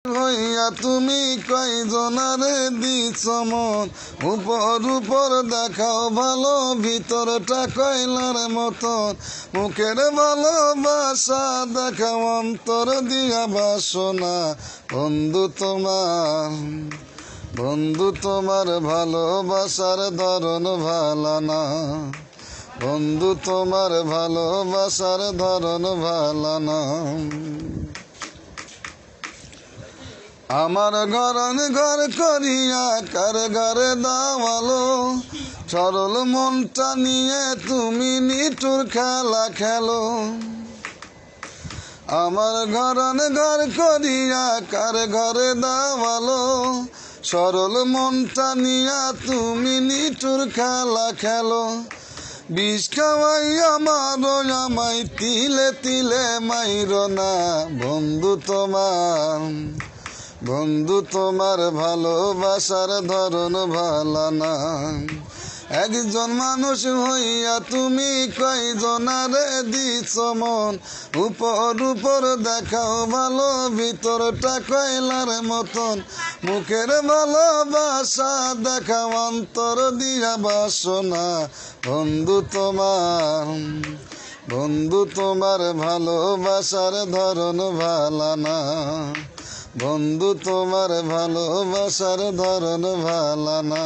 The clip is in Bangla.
হইয়া তুমি কয়জনারে দিছ মন, উপর উপর দেখাও ভালো, ভিতরটা কয়লার মতন। মুখের ভালোবাসা দেখাও, অন্তর দিয়া বাসনা। বন্ধু তোমার ভালোবাসার ধরন ভালো না। বন্ধু তোমার ভালোবাসার ধরন ভালো না। আমার ঘর করিয়া কার ঘরে দাওয়ালো, সরল মনটা নিয়ে তুমি নিঠুর খেলা খেলো। আমার ঘর করিয়া কার ঘরে দাওয়ালো, সরল মনটা নিয়া তুমি নিঠুর খেলা খেলো। বিষ খাওয়াইয়া মারো আমায়, তিলে তিলে মাইরো না। বন্ধু তোমার ভালোবাসার ধরন ভালো না। একজন মানুষ হইয়া তুমি কয়জনারে দিছ মন, উপর দেখাও ভালো, ভিতরটা কয়লার মতন। মুখের ভালোবাসা দেখাও, অন্তর দিয়া বাসনা। বন্ধু তোমার ভালোবাসার ধরন ভালো না। বন্ধু তোমার ভালোবাসার ধরন ভালো না।